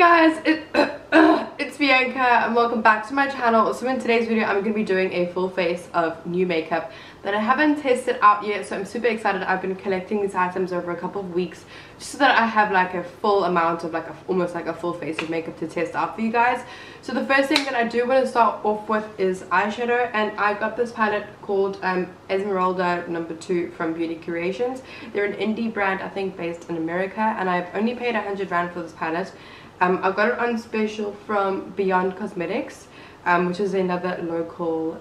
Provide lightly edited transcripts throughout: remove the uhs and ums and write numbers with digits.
guys, it's Bianca and welcome back to my channel. So in today's video I'm going to be doing a full face of new makeup that I haven't tested out yet, so I'm super excited. I've been collecting these items over a couple of weeks just so that I have like a full amount of almost like a full face of makeup to test out for you guys. So the first thing that I do want to start off with is eyeshadow, and I got this palette called Esmeralda No. 2 from Beauty Creations. They're an indie brand, I think based in America, and I've only paid 100 rand for this palette. I've got it on special from Beyond Cosmetics, which is another local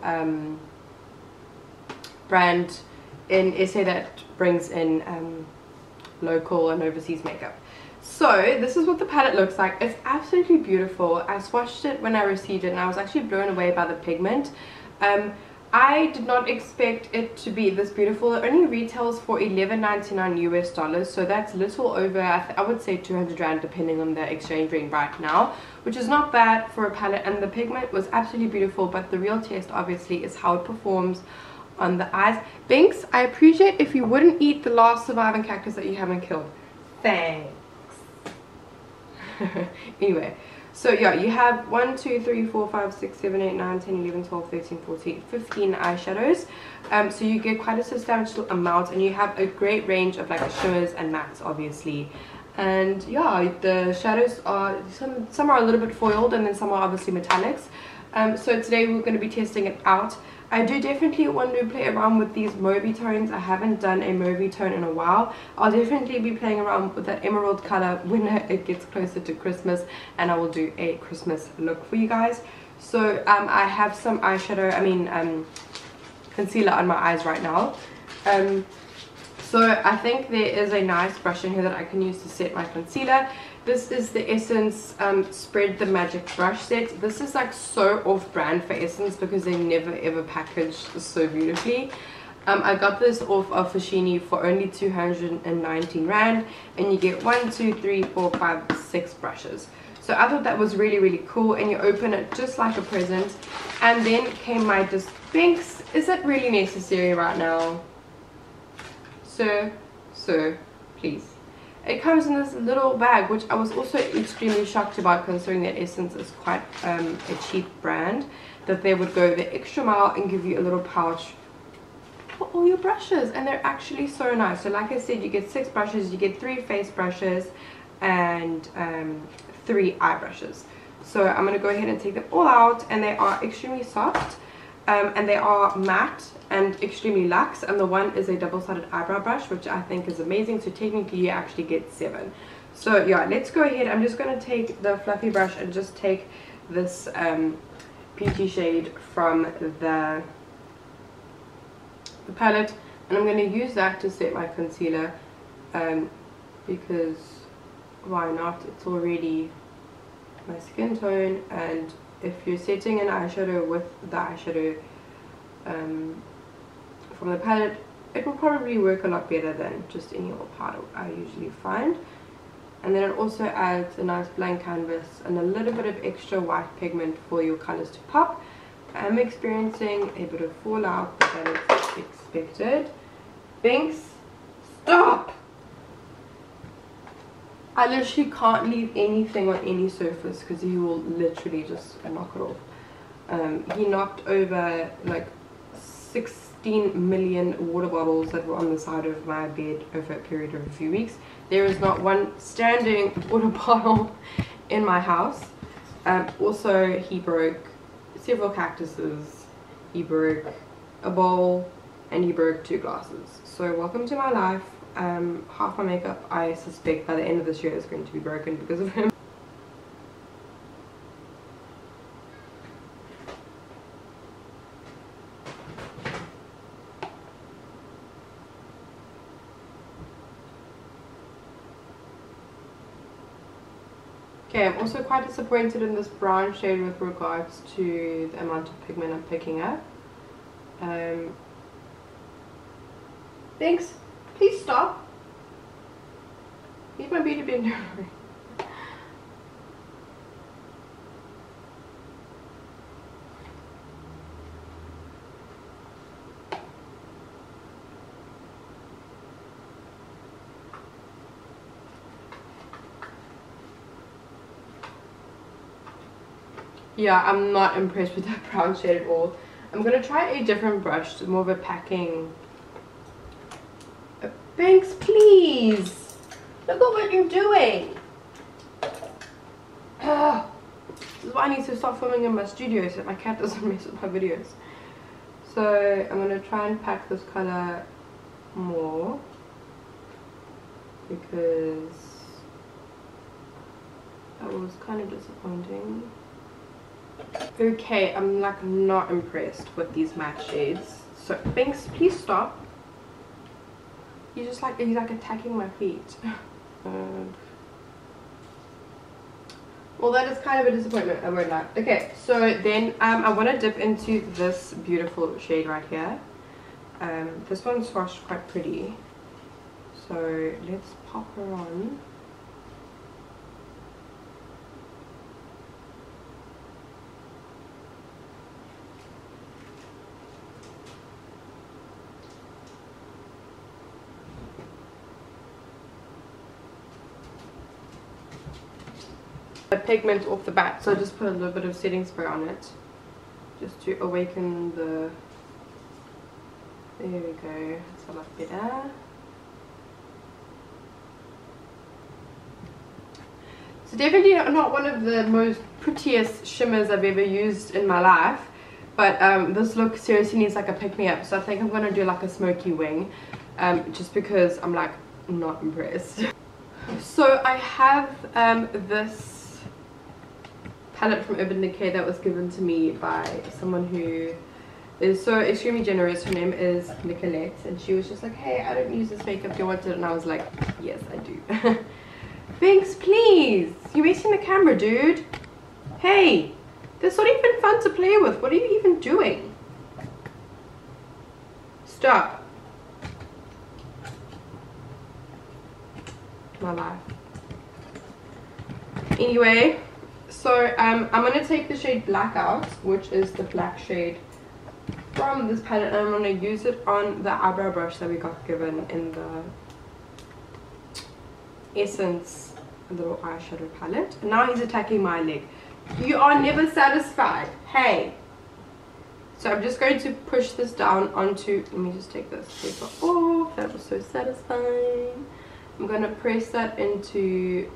brand in SA that brings in local and overseas makeup. So this is what the palette looks like. It's absolutely beautiful. I swatched it when I received it and I was actually blown away by the pigment. I did not expect it to be this beautiful. It only retails for $11.99 US, so that's little over, I would say 200 rand depending on the exchange rate right now, which is not bad for a palette. And the pigment was absolutely beautiful, but the real test obviously is how it performs on the eyes. Binks, I appreciate if you wouldn't eat the last surviving cactus that you haven't killed. Thanks. Anyway, so yeah, you have 1, 2, 3, 4, 5, 6, 7, 8, 9, 10, 11, 12, 13, 14, 15 eyeshadows. So you get quite a substantial amount, and you have a great range of like shimmers and mattes obviously. And yeah, the shadows are some are a little bit foiled and then some are obviously metallics. So today we're going to be testing it out. I do definitely want to play around with these mauvey tones. I haven't done a mauvey tone in a while. I'll definitely be playing around with that emerald color when it gets closer to Christmas, and I will do a Christmas look for you guys. So I have some eyeshadow, concealer on my eyes right now. So I think there is a nice brush in here that I can use to set my concealer. This is the Essence Spread the Magic brush set. This is like so off-brand for Essence because they never ever packaged so beautifully. I got this off of Foschini for only 219 rand, and you get 1, 2, 3, 4, 5, 6 brushes. So I thought that was really cool, and you open it just like a present. And then came my Binks. Is that really necessary right now? Sir, please. It comes in this little bag, which I was also extremely shocked about, considering that Essence is quite a cheap brand, that they would go the extra mile and give you a little pouch for all your brushes. And they're actually so nice. So like I said, you get 6 brushes, you get 3 face brushes and 3 eye brushes. So I'm going to go ahead and take them all out, and they are extremely soft. And they are matte and extremely luxe, and the one is a double-sided eyebrow brush, which I think is amazing. So technically you actually get 7. So yeah, let's go ahead. I'm just going to take the fluffy brush and just take this peachy shade from the palette, and I'm going to use that to set my concealer, because why not? It's already my skin tone, and if you're setting an eyeshadow with the eyeshadow from the palette, it will probably work a lot better than just any old powder I usually find. And then it also adds a nice blank canvas and a little bit of extra white pigment for your colors to pop. I'm experiencing a bit of fallout, but that is expected. Binks, stop! I literally can't leave anything on any surface because he will literally just knock it off. He knocked over like 16 million water bottles that were on the side of my bed over a period of a few weeks. There is not one standing water bottle in my house. Also, he broke several cactuses, he broke a bowl, and he broke 2 glasses. So welcome to my life. Half my makeup, I suspect, by the end of this year is going to be broken because of him. Okay, I'm also quite disappointed in this brown shade with regards to the amount of pigment I'm picking up. Thanks. Please stop. Leave my beauty blender. Yeah, I'm not impressed with that brown shade at all. I'm gonna try a different brush, more of a packing. Thanks, please. Look at what you're doing. This is why I need to stop filming in my studio so that my cat doesn't mess with my videos. So I'm gonna try and pack this color more because that was kind of disappointing. Okay, I'm like not impressed with these matte shades. So Binks, please stop. He's like attacking my feet. Well, that is kind of a disappointment, I won't lie. Okay, so then I want to dip into this beautiful shade right here. This one's swatched quite pretty. So let's pop her on. The pigment off the bat, so I just put a little bit of setting spray on it just to awaken the... There we go, that's a lot better. So definitely not one of the most prettiest shimmers I've ever used in my life, but this look seriously needs like a pick-me-up, so I think I'm going to do like a smoky wing, just because I'm like not impressed. So I have this palette from Urban Decay that was given to me by someone who is so extremely generous. Her name is Nicolette, and she was just like, hey, I don't use this makeup, do you want it? And I was like, yes I do. Thanks, please, you're wasting the camera, dude. Hey, this not even fun to play with. What are you even doing? Stop. My life. Anyway, so I'm gonna take the shade Blackout, which is the black shade from this palette, and I'm gonna use it on the eyebrow brush that we got given in the Essence little eyeshadow palette. And now he's attacking my leg. You are never satisfied. Hey. So I'm just going to push this down onto, let me just take this paper off. That was so satisfying. I'm going to press that into,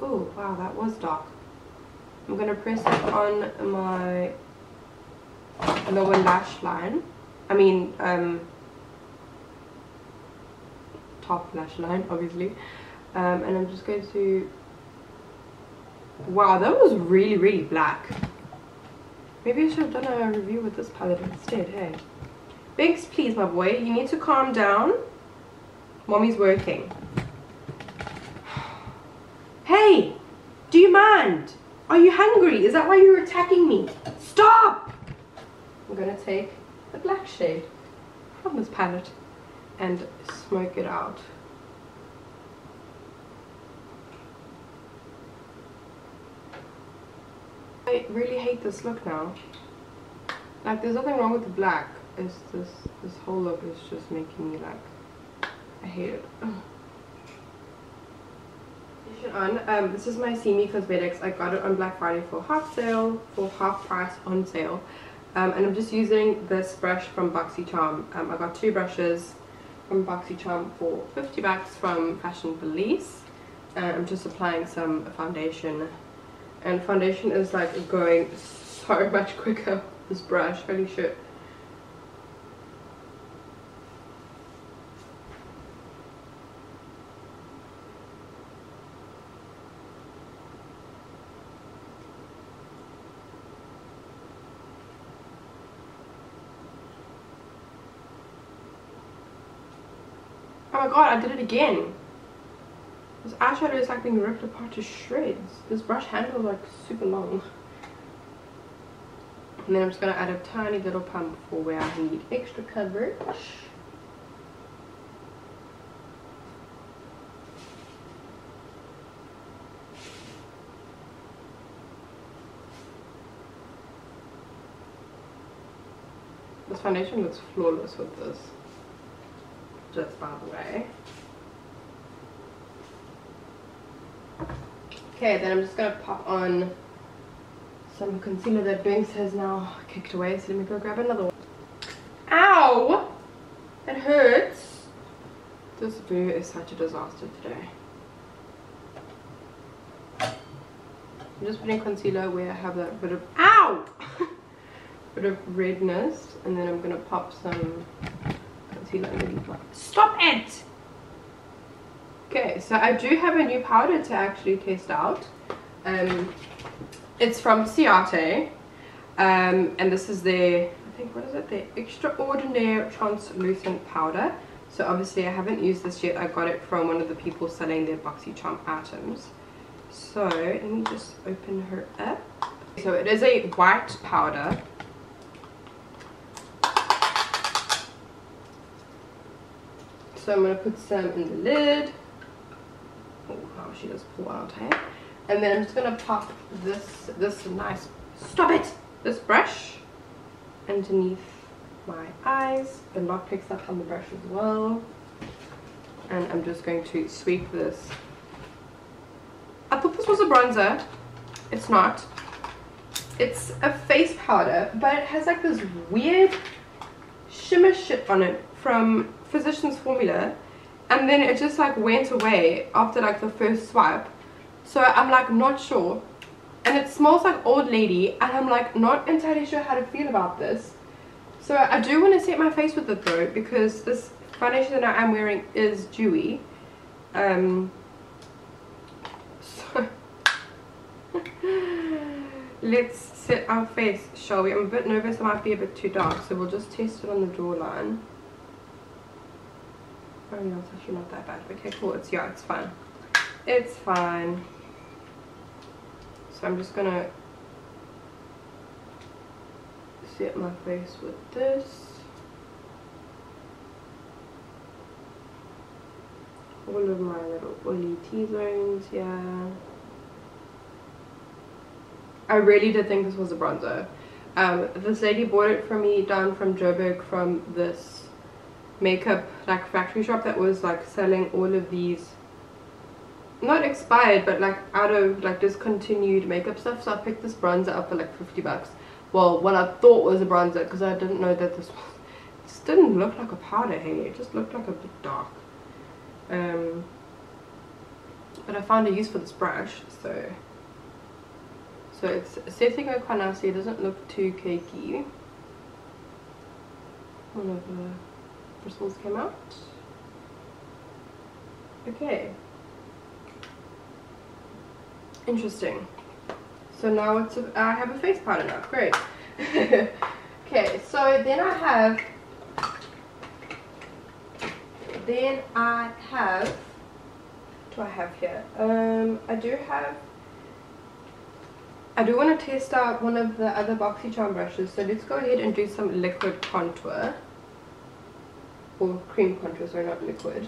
oh wow, that was dark. I'm going to press it on my lower lash line. I mean, top lash line, obviously. And I'm just going to, wow, that was really, really black. Maybe I should have done a review with this palette instead, hey. Binks, please, my boy, you need to calm down. Mommy's working. Hey, do you mind? Are you hungry? Is that why you're attacking me? Stop! I'm gonna take the black shade from this palette and smoke it out. I really hate this look now. Like, there's nothing wrong with the black. It's this whole look is just making me like, I hate it. On this is my See Me Cosmetics. I got it on Black Friday for half price on sale, and I'm just using this brush from BoxyCharm. I got two brushes from BoxyCharm for 50 bucks from Fashion Police, and I'm just applying some foundation, and foundation is like going so much quicker with this brush, holy shit. Oh my god, I did it again. This eyeshadow is like being ripped apart to shreds. This brush handle is like super long. And then I'm just going to add a tiny little pump for where I need extra coverage. This foundation looks flawless with this. Just by the way. Okay, then I'm just going to pop on some concealer that Binks has now kicked away, so let me go grab another one. Ow! It hurts. This video is such a disaster today. I'm just putting concealer where I have that bit of ow! bit of redness, and then I'm gonna pop some concealer underneath my. Stop it! Okay, so I do have a new powder to actually test out. It's from Ciate, and this is their, I think, what is it? Their Extraordinaire Translucent Powder. So obviously I haven't used this yet. I got it from one of the people selling their BoxyCharm items. So let me just open her up. So it is a white powder. So I'm going to put some in the lid. Oh wow, she does pull out, hey? And then I'm just going to pop this nice, stop it! This brush underneath my eyes. The lot picks up on the brush as well. And I'm just going to sweep this. I thought this was a bronzer. It's not. It's a face powder, but it has like this weird shimmer shit on it from Physicians Formula, and then it just like went away after like the first swipe. So I'm like not sure, and it smells like old lady, and I'm like not entirely sure how to feel about this. So I do want to set my face with it though, because this foundation that I am wearing is dewy. Let's set our face, shall we? I'm a bit nervous it might be a bit too dark, so we'll just test it on the jawline. Oh no, it's actually not that bad. Okay, cool. It's fine. It's fine. So I'm just gonna set my face with this. All of my little oily T-zones here. I really did think this was a bronzer. This lady bought it for me down from Joburg from this makeup like factory shop that was like selling all of these, not expired but like out of like discontinued makeup stuff. So I picked this bronzer up for like 50 bucks. Well, what I thought was a bronzer, because I didn't know that this was, it just didn't look like a powder, hey, it just looked like a bit dark. But I found a use for this brush, so it's setting out quite nicely. It doesn't look too cakey. One of the bristles came out. Okay. Interesting. So now I have a face powder now. Great. Okay, so then I have what do I have here? I do want to test out one of the other BoxyCharm brushes, so let's go ahead and do some liquid contour. Or cream contour, sorry, not liquid.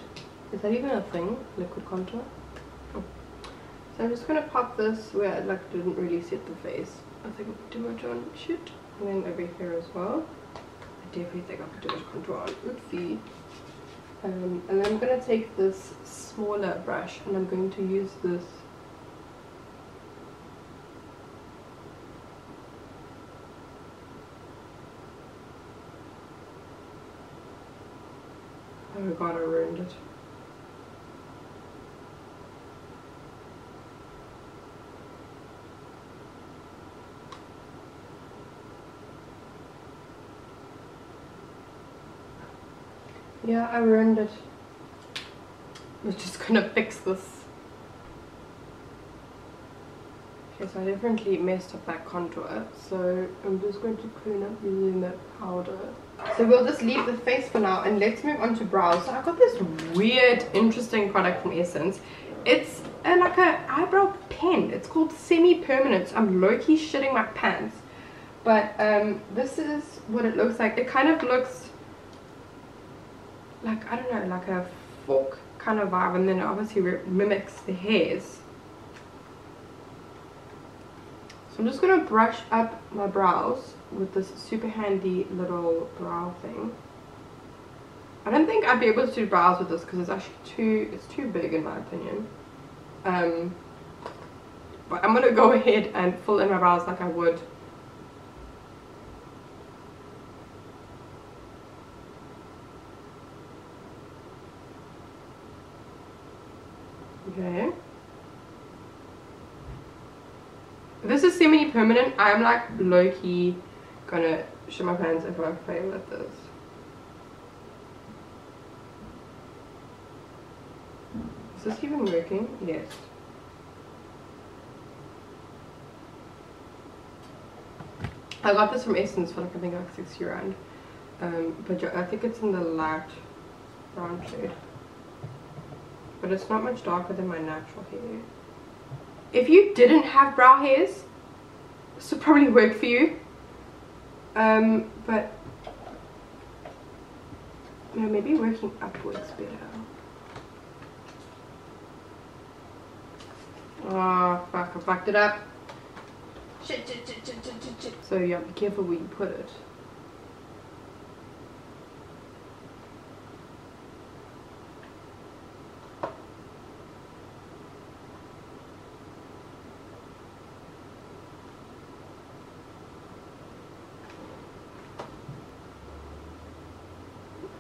Is that even a thing? Liquid contour? Oh. So I'm just going to pop this where I like didn't really set the face. I think I put too much on. Shit. And then over here as well. I definitely think I put too much contour on. Oopsie. And then I'm going to take this smaller brush and I'm going to use this oh god, I ruined it. Yeah, I ruined it. I'm just gonna fix this. Okay, so I definitely messed up that contour, so I'm just going to clean up using that powder. So we'll just leave the face for now and let's move on to brows. So I got this weird, interesting product from Essence. It's like an eyebrow pen. It's called Semi-Permanent. I'm low-key shitting my pants. But this is what it looks like. It kind of looks like, I don't know, like a fork kind of vibe, and then it obviously mimics the hairs. So I'm just going to brush up my brows with this super handy little brow thing. I don't think I'd be able to do brows with this because it's actually too big in my opinion. But I'm gonna go ahead and fill in my brows like I would. Okay. This is semi-permanent. I'm like low-key gonna show my pants if I fail with this. Is this even working? Yes. I got this from Essence for like I think like €60. But I think it's in the light brown shade. But it's not much darker than my natural hair. If you didn't have brow hairs, this would probably work for you. But no, maybe working upwards better. Oh fuck, I fucked it up. Shit. So yeah, be careful where you put it.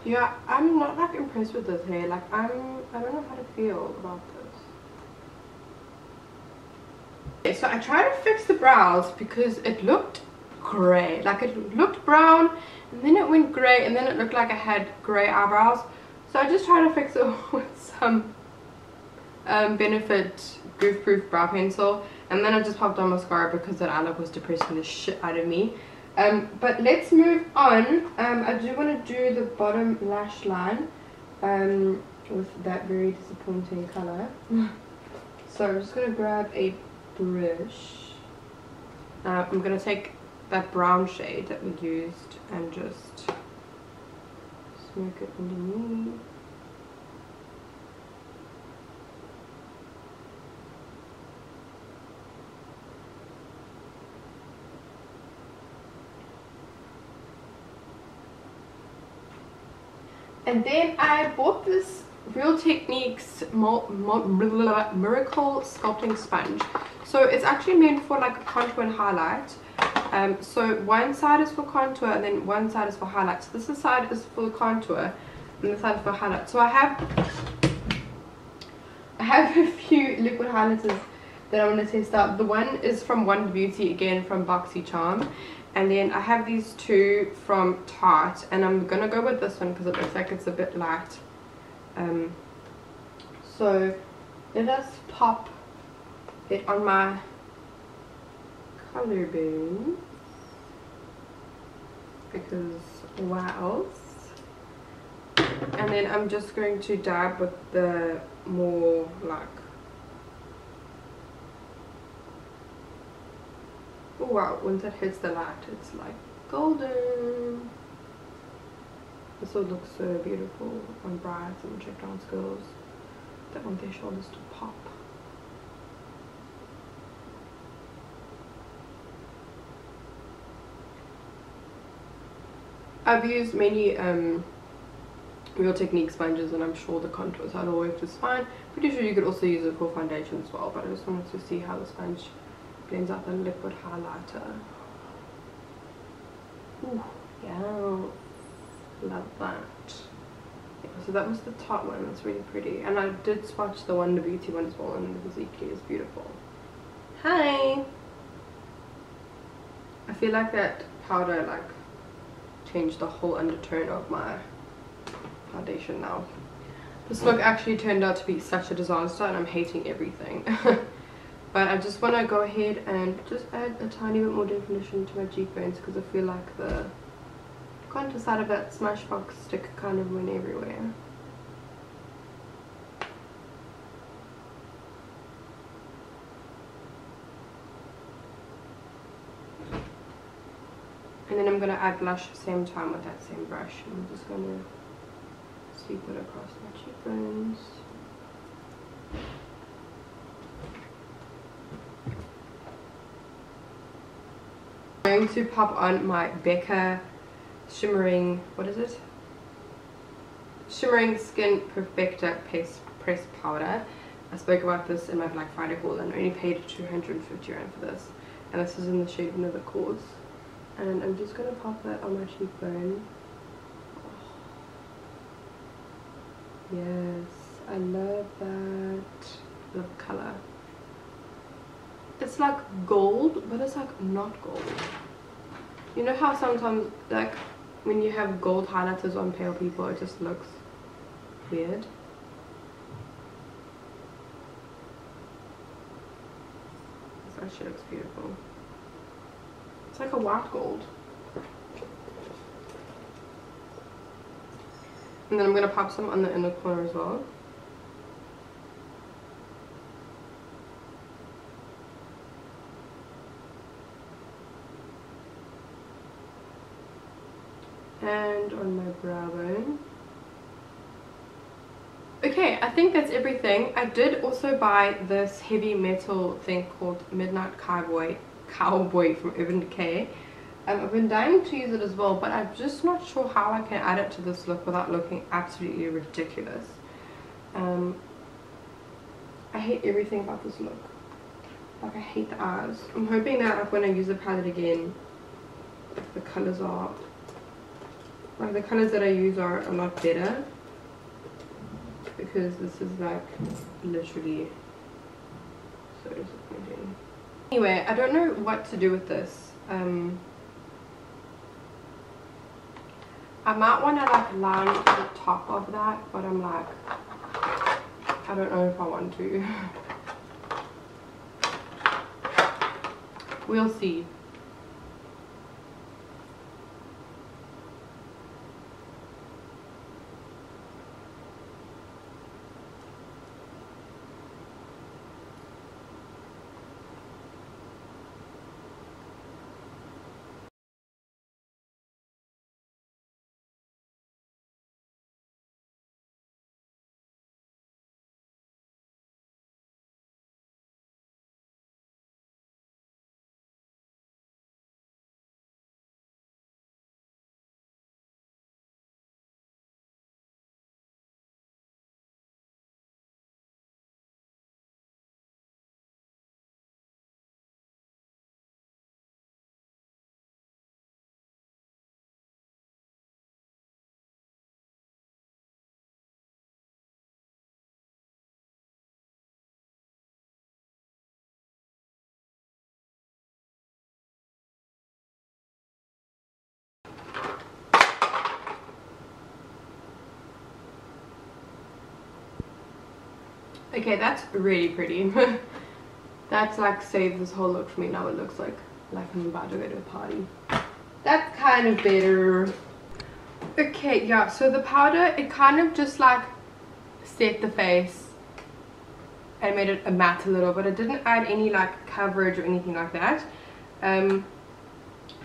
Yeah, I'm not like impressed with this hair. Like I don't know how to feel about this. Okay, so I tried to fix the brows because it looked grey. Like it looked brown and then it went grey and then it looked like I had grey eyebrows. So I just tried to fix it with some Benefit Goof Proof brow pencil, and then I just popped on mascara because that eye look was depressing the shit out of me. But let's move on. I do want to do the bottom lash line with that very disappointing color. So I'm just going to grab a brush. I'm going to take that brown shade that we used and just smoke it underneath. And then I bought this Real Techniques Miracle Sculpting Sponge. So it's actually meant for like a contour and highlight. So one side is for contour and then one side is for highlight. So this side is for contour and this side is for highlight. So I have a few liquid highlighters that I want to test out. The one is from Wonder Beauty, again from BoxyCharm. And then I have these two from Tarte, and I'm gonna go with this one because it looks like it's a bit light. So let us pop it on my collarbone because what else? And then I'm just going to dab with the more like, oh wow, once it hits the light it's like golden. This will look so beautiful on brides and check dance girls that want their shoulders to pop. I've used many Real Technique sponges and I'm sure the contour side will work just fine. Pretty sure you could also use it for foundation as well, but I just wanted to see how the sponge blends out the liquid highlighter. Ooh, yeah, love that. Yeah, so that was the top one. That's really pretty, and I did swatch the Wonder Beauty one as well, and it was equally as beautiful. Hi. I feel like that powder like changed the whole undertone of my foundation now. This look actually turned out to be such a disaster, and I'm hating everything. But I just want to go ahead and just add a tiny bit more definition to my cheekbones because I feel like the contour side of that Smashbox stick kind of went everywhere. And then I'm going to add blush at the same time with that same brush. I'm just going to sweep it across my cheekbones. I'm going to pop on my Becca shimmering, what is it? Shimmering Skin Perfector Press Powder. I spoke about this in my Black Friday haul and only paid 250 rand for this. And this is in the shade Another Cause. And I'm just going to pop that on my cheekbone. Oh. Yes, I love that. Love the color. It's like gold, but it's like not gold. You know how sometimes like when you have gold highlighters on pale people, it just looks weird. This actually looks beautiful. It's like a white gold. And then I'm going to pop some on the inner corner as well. And on my brow bone. Okay, I think that's everything. I did also buy this heavy metal thing called Midnight Cowboy from Urban Decay. I've been dying to use it as well, but I'm just not sure how I can add it to this look without looking absolutely ridiculous. I hate everything about this look. Like, I hate the eyes. I'm hoping that when I use the palette again, the colors are... like, the colors that I use are a lot better. Because this is like literally so disappointing. Anyway, I don't know what to do with this. I might want to like line the top of that, but I'm like, I don't know if I want to. We'll see. Okay, that's really pretty. That's like saved this whole look for me. Now it looks like I'm about to go to a party. That's kind of better. Okay, yeah, so the powder, it kind of just like set the face and made it a matte a little, but it didn't add any like coverage or anything like that. The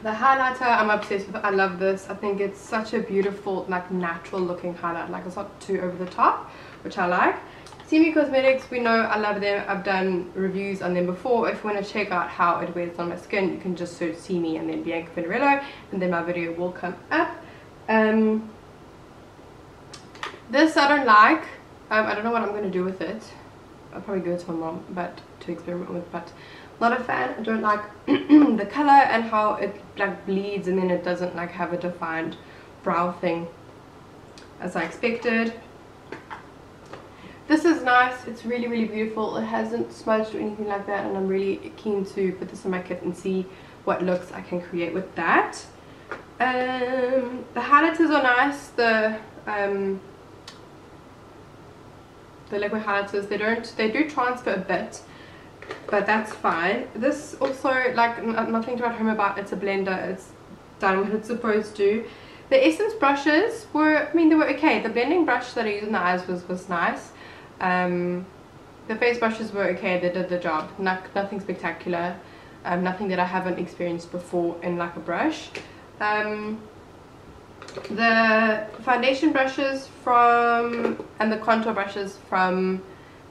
highlighter I'm obsessed with. I love this. I think it's such a beautiful like natural looking highlight. Like, it's not too over the top, which I like. Simi Cosmetics, we know I love them. I've done reviews on them before. If you want to check out how it wears on my skin, you can just search Simi and then Bianca Furnarello, and then my video will come up. This I don't like. I don't know what I'm going to do with it. I'll probably give it to my mom, but to experiment with, but not a fan. I don't like the color and how it like bleeds and then it doesn't like have a defined brow thing as I expected. This is nice. It's really, really beautiful. It hasn't smudged or anything like that, and I'm really keen to put this in my kit and see what looks I can create with that. The highlighters are nice. The liquid highlighters, they do transfer a bit, but that's fine. This also, like, nothing to write home about. It's a blender. It's done what it's supposed to. The Essence brushes were, I mean, they were okay. The blending brush that I used in the eyes was nice. The face brushes were okay. They did the job. Nothing spectacular. Nothing that I haven't experienced before in like a brush. The foundation brushes and the contour brushes from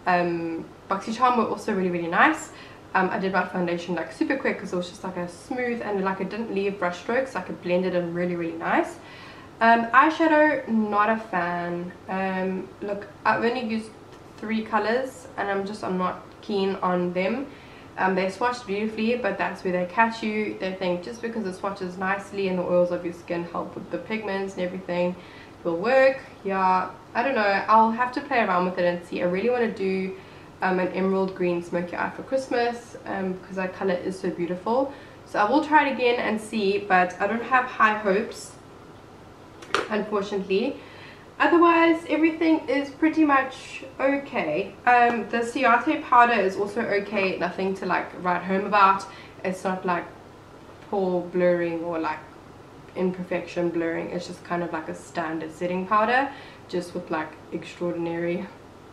BoxyCharm were also really, really nice. I did my foundation like super quick because it was just like a smooth and like it didn't leave brush strokes. Like, it blended in really, really nice. Eyeshadow, not a fan. Look, I've only used 3 colors, and I'm not keen on them. They swatched beautifully, but that's where they catch you. They think just because it swatches nicely and the oils of your skin help with the pigments and everything, will work. Yeah, I don't know. I'll have to play around with it and see. I really want to do an emerald green smoky eye for Christmas because that color is so beautiful. So I will try it again and see, but I don't have high hopes, unfortunately. Otherwise, everything is pretty much okay. The Ciate powder is also okay. Nothing to like write home about. It's not like pore blurring or like imperfection blurring. It's just kind of like a standard setting powder, just with like extraordinary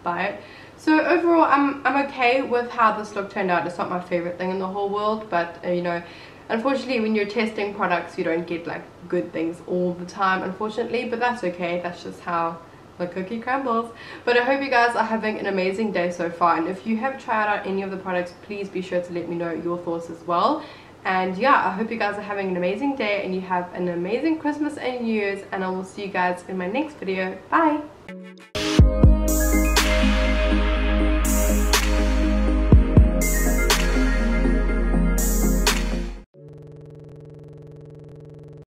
by it. So overall, I'm okay with how this look turned out. It's not my favorite thing in the whole world, but you know, unfortunately when you're testing products you don't get like good things all the time, unfortunately, but that's okay. That's just how the cookie crumbles. But I hope you guys are having an amazing day so far, and if you have tried out any of the products, please be sure to let me know your thoughts as well. And yeah, I hope you guys are having an amazing day and you have an amazing Christmas and New Year's, and I will see you guys in my next video. Bye.